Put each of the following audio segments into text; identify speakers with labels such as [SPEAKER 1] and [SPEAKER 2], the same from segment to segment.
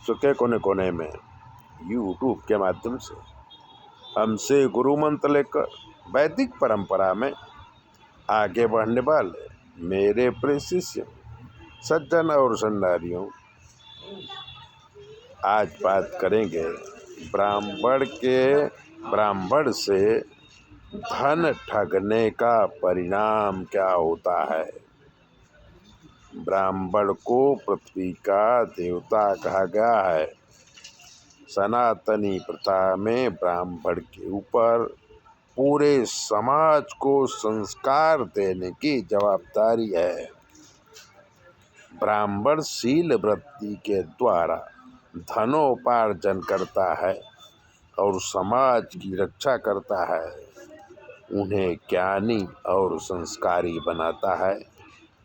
[SPEAKER 1] विश्व के कोने कोने में यूट्यूब के माध्यम से हमसे गुरु मंत्र लेकर वैदिक परंपरा में आगे बढ़ने वाले मेरे प्रिय शिष्य सज्जन और सन्नारियों, आज बात करेंगे ब्राह्मण से धन ठगने का परिणाम क्या होता है। ब्राह्मण को पृथ्वी का देवता कहा गया है। सनातनी प्रथा में ब्राह्मण के ऊपर पूरे समाज को संस्कार देने की जवाबदारी है। ब्राह्मण शील वृत्ति के द्वारा धनोपार्जन करता है और समाज की रक्षा करता है, उन्हें ज्ञानी और संस्कारी बनाता है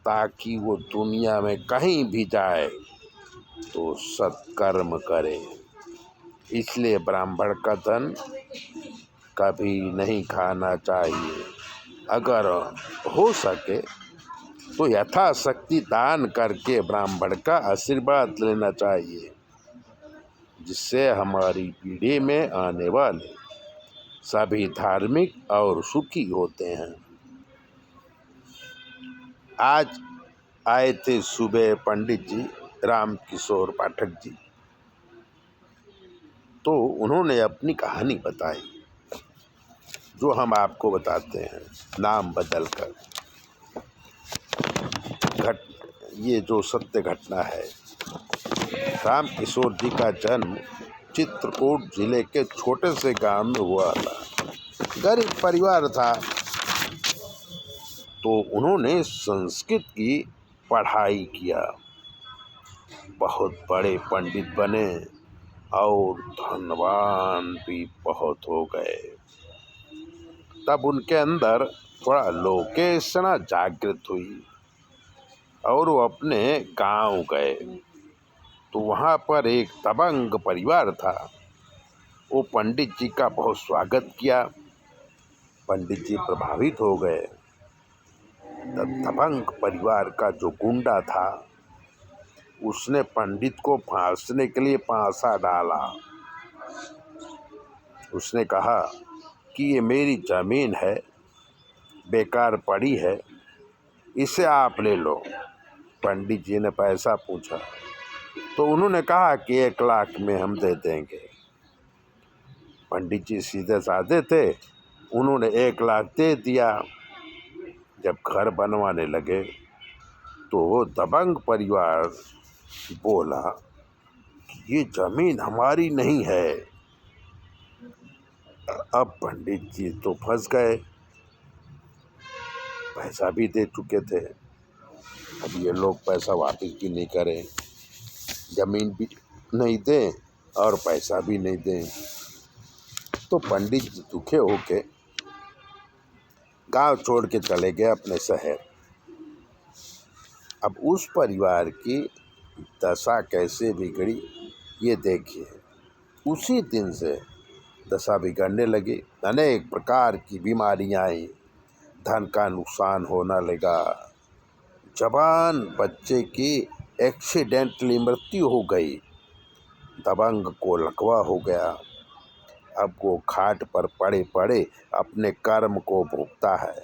[SPEAKER 1] ताकि वो दुनिया में कहीं भी जाए तो सत्कर्म करे। इसलिए ब्राह्मण का धन कभी नहीं खाना चाहिए। अगर हो सके तो यथाशक्ति दान करके ब्राह्मण का आशीर्वाद लेना चाहिए, जिससे हमारी पीढ़ी में आने वाले सभी धार्मिक और सुखी होते हैं। आज आए थे सुबह पंडित जी राम किशोर पाठक जी, तो उन्होंने अपनी कहानी बताई जो हम आपको बताते हैं नाम बदल कर। ये जो सत्य घटना है, राम किशोर जी का जन्म चित्रकूट जिले के छोटे से गांव में हुआ था। गरीब परिवार था, तो उन्होंने संस्कृत की पढ़ाई किया, बहुत बड़े पंडित बने और धनवान भी बहुत हो गए। तब उनके अंदर थोड़ा लोकेशना जागृत हुई और वो अपने गांव गए, तो वहाँ पर एक दबंग परिवार था। वो पंडित जी का बहुत स्वागत किया। पंडित जी प्रभावित हो गए। तब दबंग परिवार का जो गुंडा था, उसने पंडित को फांसने के लिए फांसा डाला। उसने कहा कि ये मेरी जमीन है, बेकार पड़ी है, इसे आप ले लो। पंडित जी ने पैसा पूछा तो उन्होंने कहा कि 1 लाख में हम दे देंगे। पंडित जी सीधे साधे थे, उन्होंने 1 लाख दे दिया। जब घर बनवाने लगे तो दबंग परिवार बोला कि ये जमीन हमारी नहीं है। अब पंडित जी तो फंस गए, पैसा भी दे चुके थे। अब ये लोग पैसा वापस भी नहीं करें, जमीन भी नहीं दें और पैसा भी नहीं दें। तो पंडित जी दुखे होके गांव छोड़ के चले गए अपने शहर। अब उस परिवार की दशा कैसे बिगड़ी ये देखिए। उसी दिन से दशा बिगड़ने लगी, अनेक प्रकार की बीमारियां आई, धन का नुकसान होना लगा। जवान बच्चे की एक्सीडेंटली मृत्यु हो गई, दबंग को लकवा हो गया। अब वो खाट पर पड़े पड़े अपने कर्म को भोगता है।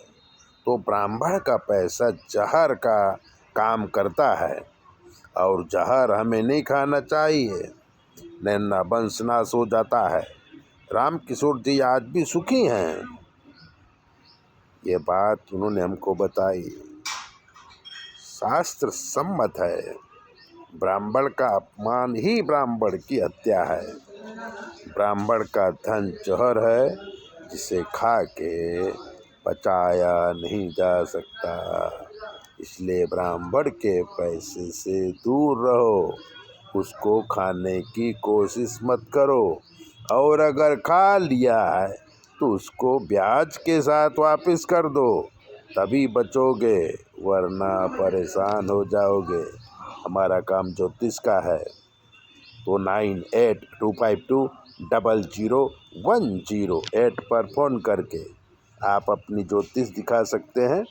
[SPEAKER 1] तो ब्राह्मण का पैसा जहर का काम करता है, और जहर हमें नहीं खाना चाहिए, नैना वंश नाश हो जाता है। राम किशोर जी आज भी सुखी हैं, ये बात उन्होंने हमको बताई। शास्त्र सम्मत है, ब्राह्मण का अपमान ही ब्राह्मण की हत्या है। ब्राह्मण का धन जहर है, जिसे खा के पचाया नहीं जा सकता। इसलिए ब्राह्मण के पैसे से दूर रहो, उसको खाने की कोशिश मत करो, और अगर खा लिया है तो उसको ब्याज के साथ वापस कर दो, तभी बचोगे, वरना परेशान हो जाओगे। हमारा काम ज्योतिष का है, तो 9825200108 पर फ़ोन करके आप अपनी ज्योतिष दिखा सकते हैं,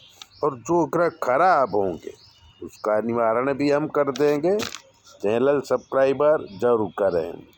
[SPEAKER 1] और जो ग्रह खराब होंगे उसका निवारण भी हम कर देंगे। चैनल सब्सक्राइबर जरूर करें।